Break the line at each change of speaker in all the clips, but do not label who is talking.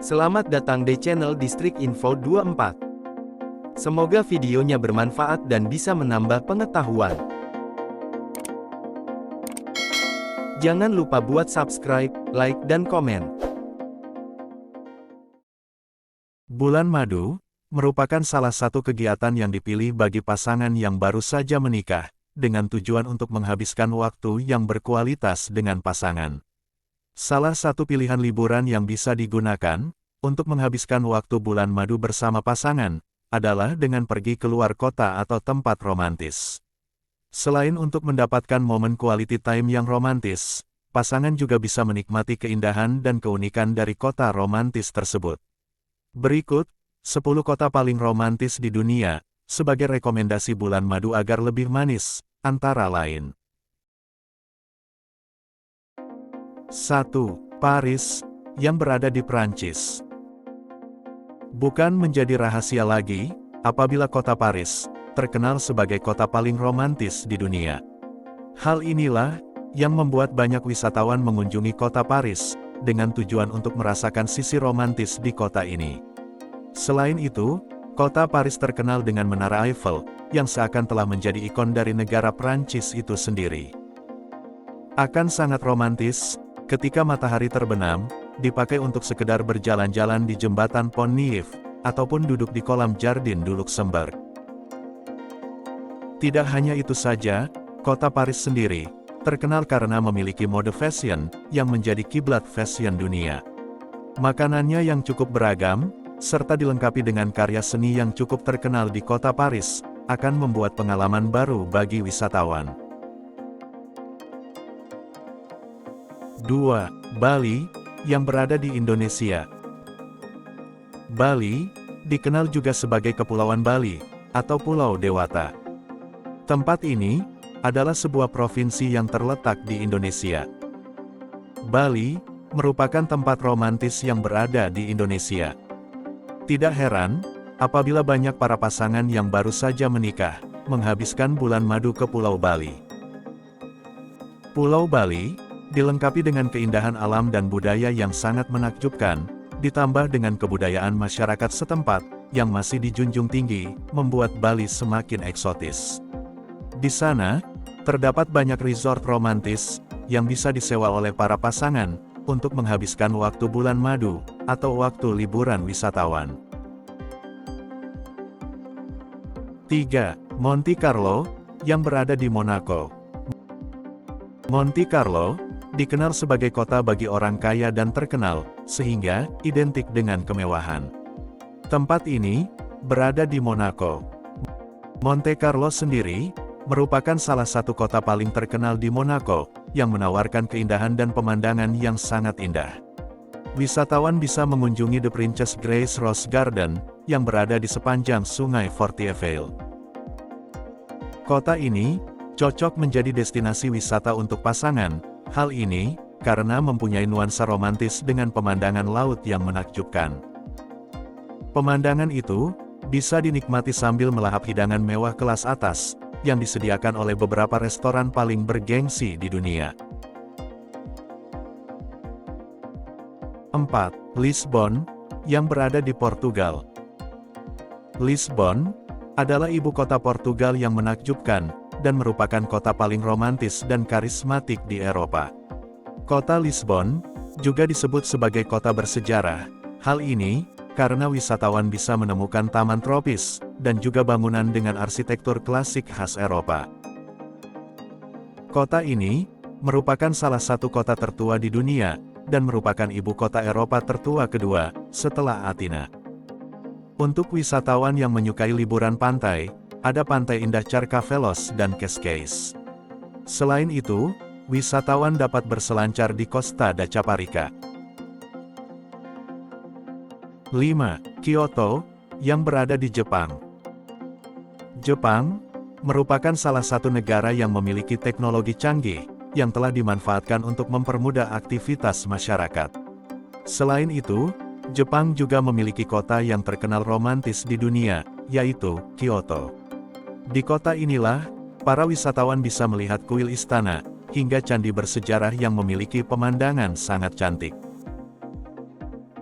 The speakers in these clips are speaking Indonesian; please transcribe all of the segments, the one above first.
Selamat datang di channel Distrik Info 24. Semoga videonya bermanfaat dan bisa menambah pengetahuan. Jangan lupa buat subscribe, like, dan komen.
Bulan Madu merupakan salah satu kegiatan yang dipilih bagi pasangan yang baru saja menikah, dengan tujuan untuk menghabiskan waktu yang berkualitas dengan pasangan. Salah satu pilihan liburan yang bisa digunakan untuk menghabiskan waktu bulan madu bersama pasangan adalah dengan pergi keluar kota atau tempat romantis. Selain untuk mendapatkan momen quality time yang romantis, pasangan juga bisa menikmati keindahan dan keunikan dari kota romantis tersebut. Berikut 10 kota paling romantis di dunia sebagai rekomendasi bulan madu agar lebih manis, antara lain. 1. Paris, yang berada di Prancis. Bukan menjadi rahasia lagi, apabila kota Paris terkenal sebagai kota paling romantis di dunia. Hal inilah yang membuat banyak wisatawan mengunjungi kota Paris dengan tujuan untuk merasakan sisi romantis di kota ini. Selain itu, kota Paris terkenal dengan Menara Eiffel, yang seakan telah menjadi ikon dari negara Prancis itu sendiri. Akan sangat romantis ketika matahari terbenam, dipakai untuk sekedar berjalan-jalan di jembatan Pont Neuf, ataupun duduk di kolam Jardin du Luxembourg. Tidak hanya itu saja, kota Paris sendiri terkenal karena memiliki mode fashion yang menjadi kiblat fashion dunia. Makanannya yang cukup beragam, serta dilengkapi dengan karya seni yang cukup terkenal di kota Paris, akan membuat pengalaman baru bagi wisatawan. 2. Bali, yang berada di Indonesia. Bali dikenal juga sebagai Kepulauan Bali, atau Pulau Dewata. Tempat ini adalah sebuah provinsi yang terletak di Indonesia. Bali merupakan tempat romantis yang berada di Indonesia. Tidak heran, apabila banyak para pasangan yang baru saja menikah, menghabiskan bulan madu ke Pulau Bali. Pulau Bali dilengkapi dengan keindahan alam dan budaya yang sangat menakjubkan, ditambah dengan kebudayaan masyarakat setempat, yang masih dijunjung tinggi, membuat Bali semakin eksotis. Di sana, terdapat banyak resort romantis, yang bisa disewa oleh para pasangan, untuk menghabiskan waktu bulan madu, atau waktu liburan wisatawan. 3. Monte Carlo, yang berada di Monaco. Monte Carlo dikenal sebagai kota bagi orang kaya dan terkenal, sehingga identik dengan kemewahan. Tempat ini berada di Monaco. Monte Carlo sendiri merupakan salah satu kota paling terkenal di Monaco, yang menawarkan keindahan dan pemandangan yang sangat indah. Wisatawan bisa mengunjungi The Princess Grace Rose Garden, yang berada di sepanjang sungai Fortieveille. Kota ini cocok menjadi destinasi wisata untuk pasangan. Hal ini karena mempunyai nuansa romantis dengan pemandangan laut yang menakjubkan. Pemandangan itu bisa dinikmati sambil melahap hidangan mewah kelas atas yang disediakan oleh beberapa restoran paling bergengsi di dunia. 4. Lisbon, yang berada di Portugal. Lisbon adalah ibu kota Portugal yang menakjubkan dan merupakan kota paling romantis dan karismatik di Eropa. Kota Lisbon juga disebut sebagai kota bersejarah. Hal ini karena wisatawan bisa menemukan taman tropis dan juga bangunan dengan arsitektur klasik khas Eropa. Kota ini merupakan salah satu kota tertua di dunia dan merupakan ibu kota Eropa tertua kedua setelah Athena. Untuk wisatawan yang menyukai liburan pantai, ada pantai indah Carcavelos dan Cascais. Selain itu, wisatawan dapat berselancar di Costa da Caparica. 5. Kyoto, yang berada di Jepang. Jepang merupakan salah satu negara yang memiliki teknologi canggih, yang telah dimanfaatkan untuk mempermudah aktivitas masyarakat. Selain itu, Jepang juga memiliki kota yang terkenal romantis di dunia, yaitu Kyoto. Di kota inilah, para wisatawan bisa melihat kuil istana, hingga candi bersejarah yang memiliki pemandangan sangat cantik.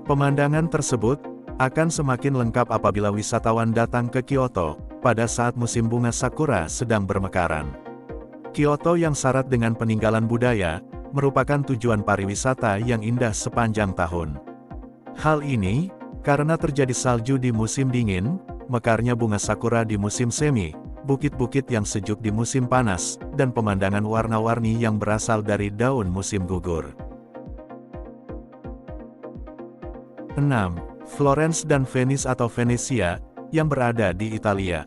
Pemandangan tersebut akan semakin lengkap apabila wisatawan datang ke Kyoto pada saat musim bunga sakura sedang bermekaran. Kyoto yang syarat dengan peninggalan budaya merupakan tujuan pariwisata yang indah sepanjang tahun. Hal ini karena terjadi salju di musim dingin, mekarnya bunga sakura di musim semi, bukit-bukit yang sejuk di musim panas, dan pemandangan warna-warni yang berasal dari daun musim gugur. 6. Florence dan Venice atau Venesia, yang berada di Italia.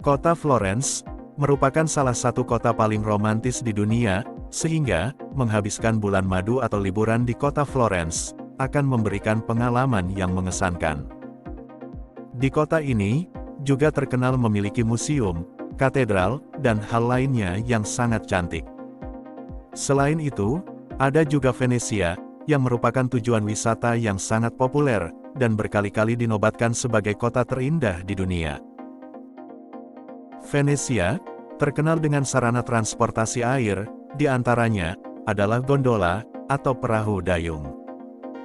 Kota Florence merupakan salah satu kota paling romantis di dunia, sehingga menghabiskan bulan madu atau liburan di kota Florence akan memberikan pengalaman yang mengesankan. Di kota ini juga terkenal memiliki museum, katedral, dan hal lainnya yang sangat cantik. Selain itu, ada juga Venesia, yang merupakan tujuan wisata yang sangat populer, dan berkali-kali dinobatkan sebagai kota terindah di dunia. Venesia terkenal dengan sarana transportasi air, di antaranya adalah gondola atau perahu dayung.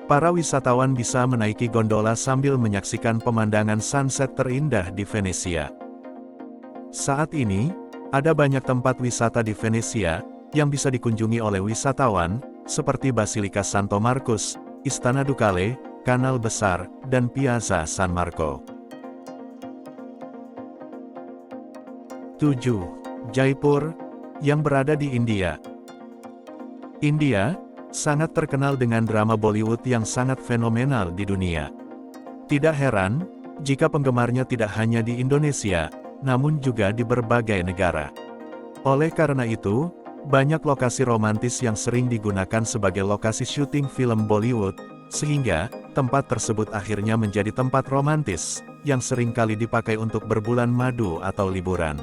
Para wisatawan bisa menaiki gondola sambil menyaksikan pemandangan sunset terindah di Venesia. Saat ini, ada banyak tempat wisata di Venesia yang bisa dikunjungi oleh wisatawan, seperti Basilika Santo Marcus, Istana Ducale, Kanal Besar, dan Piazza San Marco. 7. Jaipur, yang berada di India. India sangat terkenal dengan drama Bollywood yang sangat fenomenal di dunia. Tidak heran jika penggemarnya tidak hanya di Indonesia, namun juga di berbagai negara. Oleh karena itu, banyak lokasi romantis yang sering digunakan sebagai lokasi syuting film Bollywood, sehingga tempat tersebut akhirnya menjadi tempat romantis, yang sering kali dipakai untuk berbulan madu atau liburan.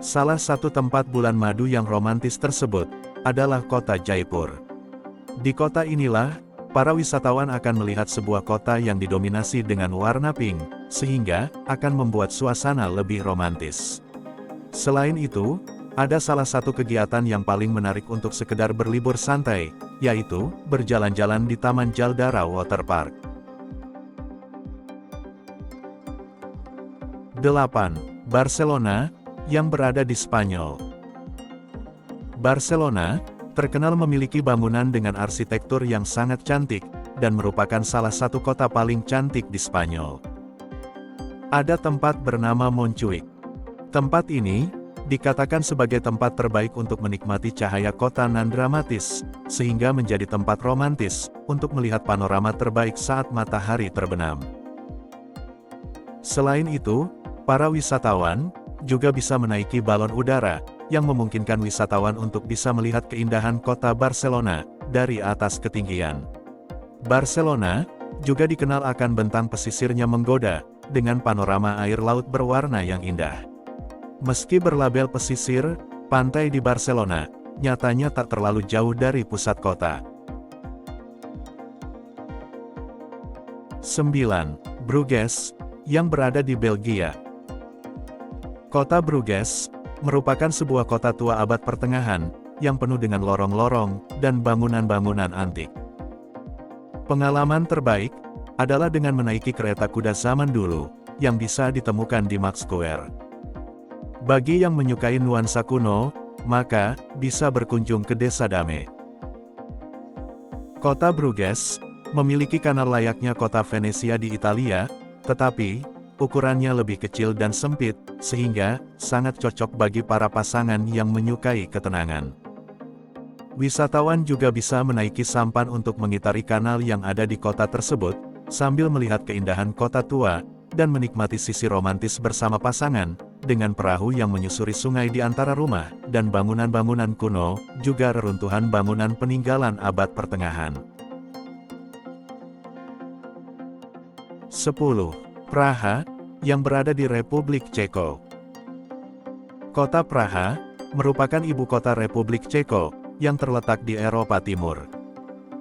Salah satu tempat bulan madu yang romantis tersebut adalah kota Jaipur. Di kota inilah, para wisatawan akan melihat sebuah kota yang didominasi dengan warna pink, sehingga akan membuat suasana lebih romantis. Selain itu, ada salah satu kegiatan yang paling menarik untuk sekedar berlibur santai, yaitu berjalan-jalan di Taman Jaldara Water Park. 8. Barcelona, yang berada di Spanyol. Barcelona terkenal memiliki bangunan dengan arsitektur yang sangat cantik, dan merupakan salah satu kota paling cantik di Spanyol. Ada tempat bernama Montjuic. Tempat ini dikatakan sebagai tempat terbaik untuk menikmati cahaya kota nan dramatis, sehingga menjadi tempat romantis untuk melihat panorama terbaik saat matahari terbenam. Selain itu, para wisatawan juga bisa menaiki balon udara, yang memungkinkan wisatawan untuk bisa melihat keindahan kota Barcelona dari atas ketinggian. Barcelona juga dikenal akan bentang pesisirnya menggoda, dengan panorama air laut berwarna yang indah. Meski berlabel pesisir, pantai di Barcelona nyatanya tak terlalu jauh dari pusat kota. 9. Bruges, yang berada di Belgia. Kota Bruges merupakan sebuah kota tua abad pertengahan, yang penuh dengan lorong-lorong dan bangunan-bangunan antik. Pengalaman terbaik adalah dengan menaiki kereta kuda zaman dulu, yang bisa ditemukan di Max Square. Bagi yang menyukai nuansa kuno, maka bisa berkunjung ke Desa Dame. Kota Bruges memiliki kanal layaknya kota Venesia di Italia, tetapi ukurannya lebih kecil dan sempit, sehingga sangat cocok bagi para pasangan yang menyukai ketenangan. Wisatawan juga bisa menaiki sampan untuk mengitari kanal yang ada di kota tersebut, sambil melihat keindahan kota tua, dan menikmati sisi romantis bersama pasangan, dengan perahu yang menyusuri sungai di antara rumah, dan bangunan-bangunan kuno, juga reruntuhan bangunan peninggalan abad pertengahan. 10. Praha, yang berada di Republik Ceko. Kota Praha merupakan ibu kota Republik Ceko, yang terletak di Eropa Timur.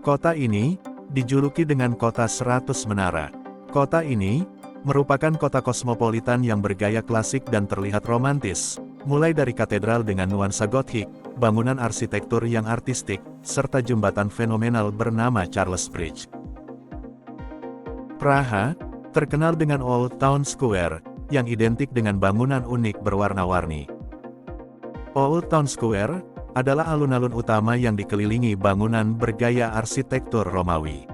Kota ini dijuluki dengan kota 100 menara. Kota ini merupakan kota kosmopolitan yang bergaya klasik dan terlihat romantis, mulai dari katedral dengan nuansa gotik, bangunan arsitektur yang artistik, serta jembatan fenomenal bernama Charles Bridge. Praha, terkenal dengan Old Town Square, yang identik dengan bangunan unik berwarna-warni. Old Town Square adalah alun-alun utama yang dikelilingi bangunan bergaya arsitektur Romawi.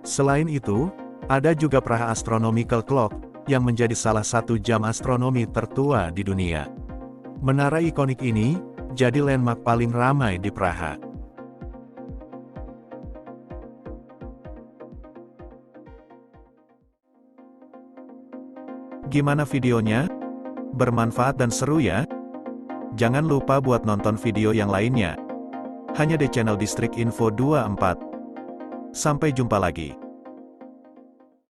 Selain itu, ada juga Praha Astronomical Clock, yang menjadi salah satu jam astronomi tertua di dunia. Menara ikonik ini jadi landmark paling ramai di Praha. Gimana videonya? Bermanfaat dan seru ya? Jangan lupa buat nonton video yang lainnya. Hanya di channel Distrik Info 24. Sampai jumpa lagi.